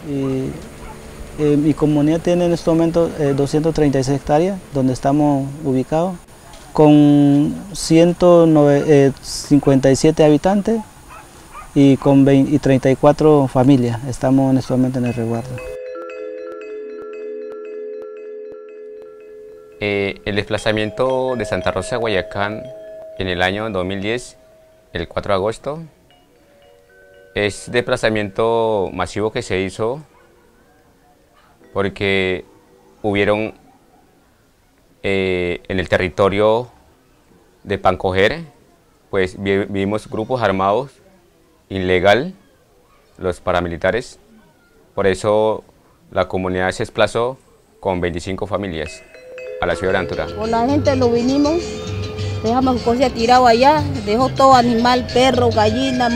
Y, mi comunidad tiene en este momento 236 hectáreas donde estamos ubicados, con 157 habitantes y con 34 familias. Estamos en este momento en el resguardo. El desplazamiento de Santa Rosa a Guayacán en el año 2010, el 4 de agosto, es desplazamiento masivo que se hizo porque hubieron en el territorio de Pancoger, pues vivimos grupos armados ilegal, los paramilitares. Por eso la comunidad se desplazó con 25 familias a la ciudad de Antura. Con la gente lo vinimos, dejamos cosas tirado allá, dejó todo animal, perro, gallina,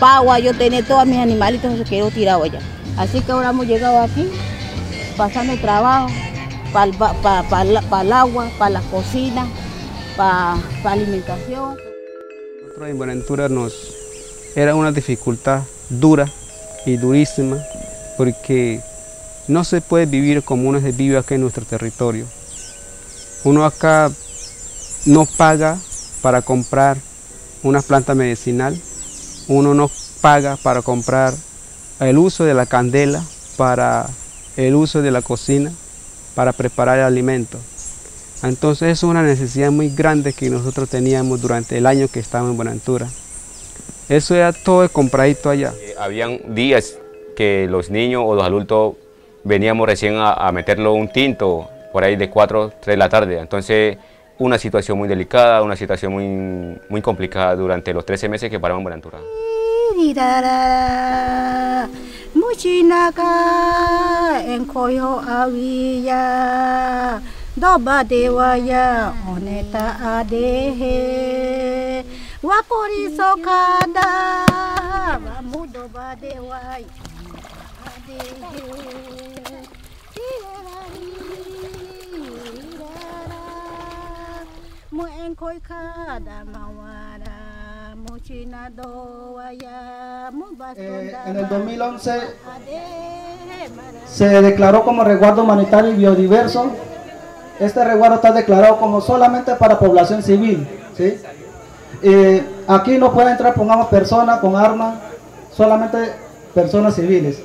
pagua, yo tenía todos mis animalitos, se quedó tirado allá. Así que ahora hemos llegado aquí, pasando trabajo, para el agua, para la cocina, para alimentación. Nosotros en Buenaventura era una dificultad dura y durísima, porque no se puede vivir como uno se vive acá en nuestro territorio. Uno acá no paga para comprar una planta medicinal, uno no paga para comprar el uso de la candela, para el uso de la cocina, para preparar el alimento. Entonces es una necesidad muy grande que nosotros teníamos durante el año que estábamos en Buenaventura. Eso era todo compradito allá. Habían días que los niños o los adultos veníamos recién a meterlo un tinto, por ahí de 4, 3 de la tarde. Entonces, una situación muy delicada, una situación muy complicada durante los 13 meses que paramos en Buenaventura. En el 2011 se declaró como resguardo humanitario y biodiverso. Este resguardo está declarado como solamente para población civil, ¿sí? Aquí no pueden entrar, pongamos, personas con armas, solamente personas civiles.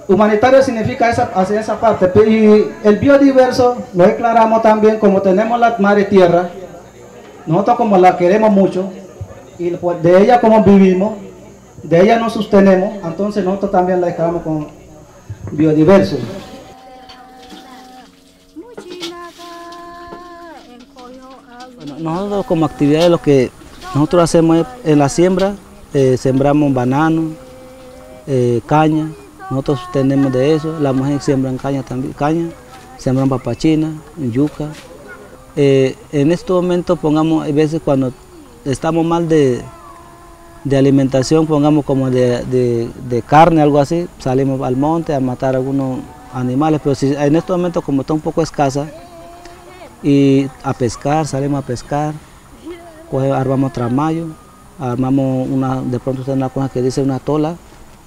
Humanitario significa hacia esa parte, y el biodiverso lo declaramos también como tenemos la madre tierra, nosotros como la queremos mucho, y de ella como vivimos, de ella nos sostenemos, entonces nosotros también la declaramos como biodiverso. Bueno, nosotros como actividades lo que nosotros hacemos en la siembra, sembramos banano, caña. Nosotros tenemos de eso, las mujeres siembran caña también, siembran papachina, yuca. En este momento pongamos, a veces cuando estamos mal de alimentación, pongamos como de carne, algo así, salimos al monte a matar algunos animales, pero si en este momento como está un poco escasa, y a pescar, salimos a pescar, armamos tramayo, armamos de pronto usted una cosa que dice una tola,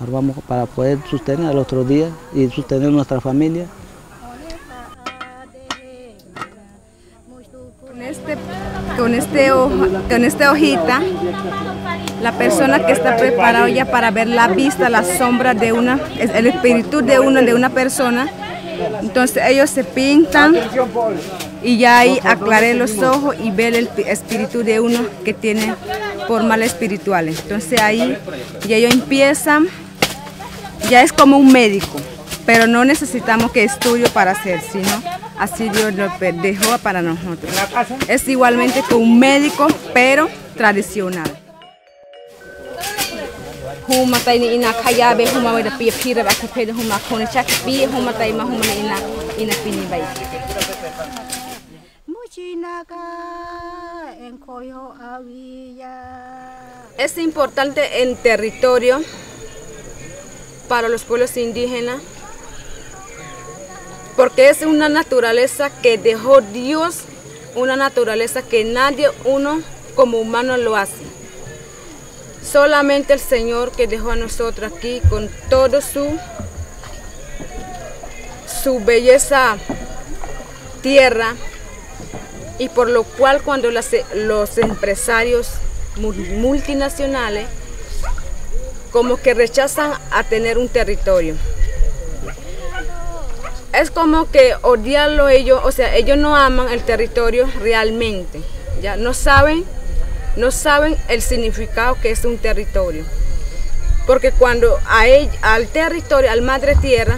armamos para poder sostener al otro día y sostener nuestra familia. Con esta hojita, la persona que está preparada ya para ver la vista, la sombra de el espíritu de una persona, entonces ellos se pintan y ya ahí aclaré los ojos y ver el espíritu de uno que tiene formas espirituales. Entonces ahí ya ellos empiezan. Ya es como un médico, pero no necesitamos que estudie para hacer, sino así Dios lo dejó para nosotros. Es igualmente que un médico, pero tradicional. Es importante el territorio para los pueblos indígenas, porque es una naturaleza que dejó Dios, una naturaleza que nadie, uno como humano lo hace. solamente el Señor que dejó a nosotros aquí con todo su belleza tierra, y por lo cual cuando los empresarios multinacionales como que rechazan a tener un territorio. Es como que odiarlo ellos, o sea, ellos no aman el territorio realmente, ya no saben el significado que es un territorio. Porque cuando al territorio, al madre tierra,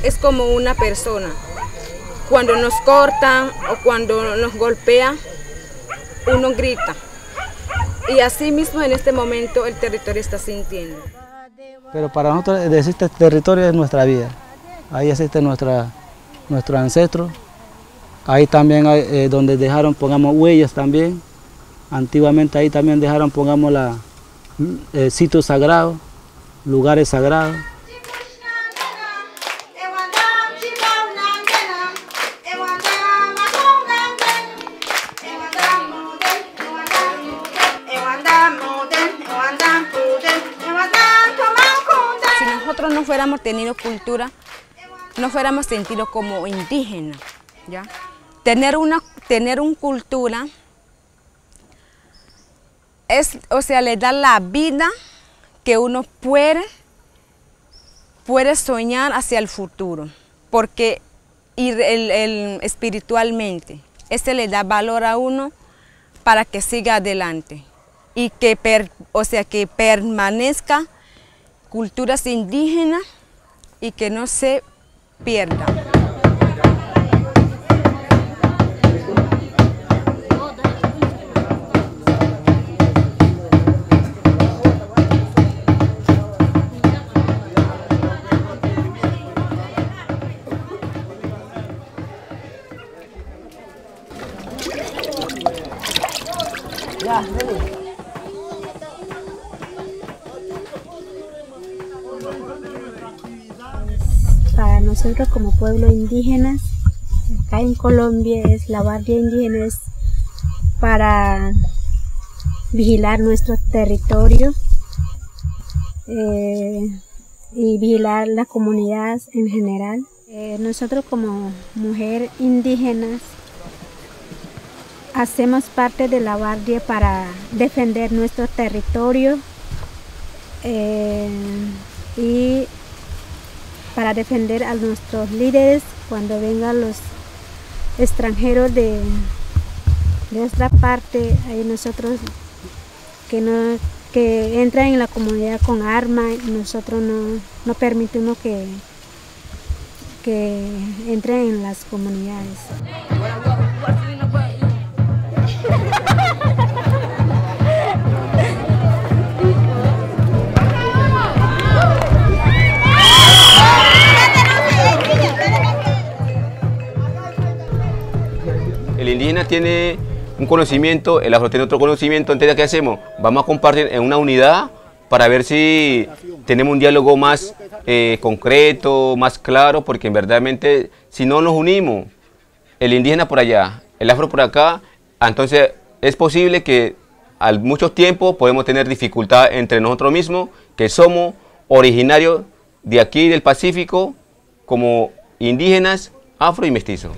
es como una persona. Cuando nos cortan o cuando nos golpean, uno grita. Y así mismo en este momento el territorio está sintiendo. Pero para nosotros este territorio es nuestra vida. Ahí existe nuestro ancestro. Ahí también hay, donde dejaron, pongamos huellas también. Antiguamente ahí también dejaron, pongamos sitios sagrados, lugares sagrados. Si nosotros no fuéramos tenido cultura, no fuéramos sentidos como indígenas, ¿ya? Tener una cultura es, o sea, le da la vida que uno puede soñar hacia el futuro, porque espiritualmente, le da valor a uno para que siga adelante y que permanezca culturas indígenas y que no se pierda. Para nosotros como pueblo indígenas, acá en Colombia, la Guardia Indígena es para vigilar nuestro territorio y vigilar la comunidad en general. Nosotros como mujeres indígenas hacemos parte de la Guardia para defender nuestro territorio y para defender a nuestros líderes cuando vengan los extranjeros de otra parte. Hay nosotros que entran en la comunidad con armas, y nosotros no permitimos que entren en las comunidades. El indígena tiene un conocimiento, el afro tiene otro conocimiento, entonces ¿qué hacemos? Vamos a compartir en una unidad para ver si tenemos un diálogo más concreto, más claro, porque en verdaderamente si no nos unimos, el indígena por allá, el afro por acá, entonces es posible que al mucho tiempo podemos tener dificultad entre nosotros mismos, que somos originarios de aquí del Pacífico, como indígenas, afro y mestizos.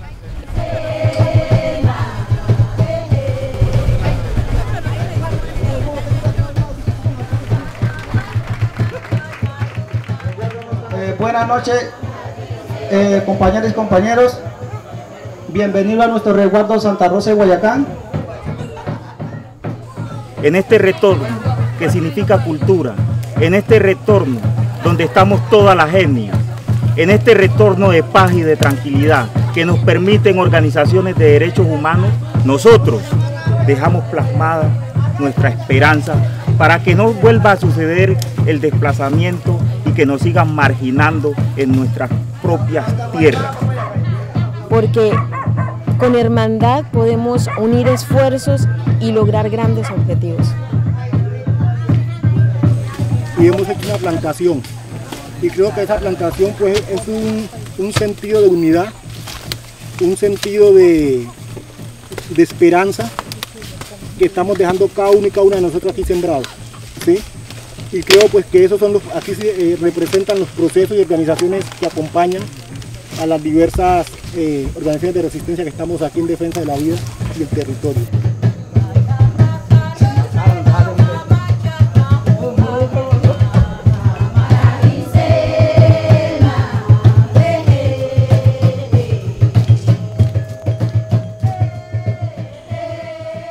Buenas noches, compañeras y compañeros. Bienvenidos a nuestro resguardo Santa Rosa de Guayacán. En este retorno, que significa cultura, en este retorno donde estamos todas las etnias, en este retorno de paz y de tranquilidad que nos permiten organizaciones de derechos humanos, nosotros dejamos plasmada nuestra esperanza para que no vuelva a suceder el desplazamiento y que nos sigan marginando en nuestras propias tierras. Porque con hermandad podemos unir esfuerzos y lograr grandes objetivos. Y hemos hecho una plantación, y creo que esa plantación pues es un sentido de unidad, un sentido de esperanza que estamos dejando cada uno y cada una de nosotros aquí sembrados, ¿sí? Y creo pues que esos son aquí se representan los procesos y organizaciones que acompañan a las diversas organizaciones de resistencia que estamos aquí en defensa de la vida y el territorio.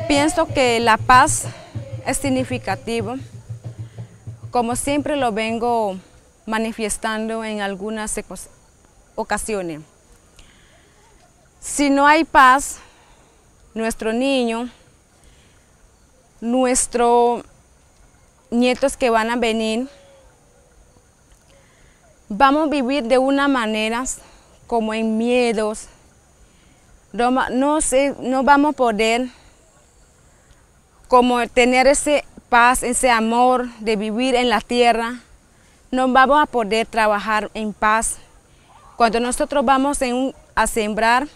Pienso que la paz es significativo, como siempre lo vengo manifestando en algunas ocasiones. Si no hay paz, nuestro niño, nuestros nietos que van a venir, vamos a vivir de una manera como en miedos, no vamos a poder como tener ese paz, ese amor de vivir en la tierra, no vamos a poder trabajar en paz. Cuando nosotros vamos a sembrar,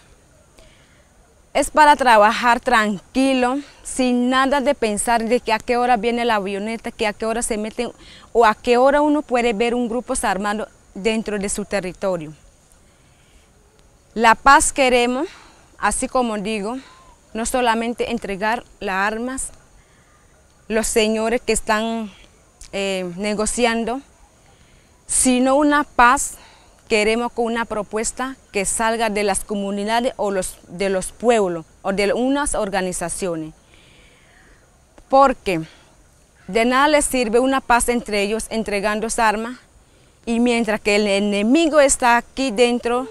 es para trabajar tranquilo, sin nada de pensar de que a qué hora viene la avioneta, que a qué hora se meten, o a qué hora uno puede ver un grupo armado dentro de su territorio. La paz queremos, así como digo, no solamente entregar las armas, los señores que están negociando, sino una paz. Queremos con una propuesta que salga de las comunidades o de los pueblos o de unas organizaciones. Porque de nada les sirve una paz entre ellos entregando armas y mientras que el enemigo está aquí dentro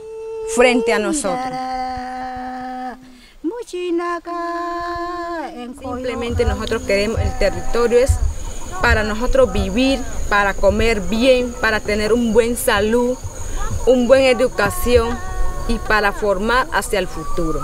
frente a nosotros. Simplemente nosotros queremos, el territorio es para nosotros vivir, para comer bien, para tener un buen salud, una buena educación y para formar hacia el futuro.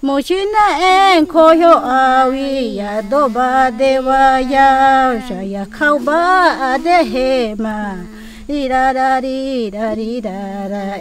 Mochina en koyo awi ya doba dewa ya shaya kauba adehema ri ra ra ri ra ri ra ra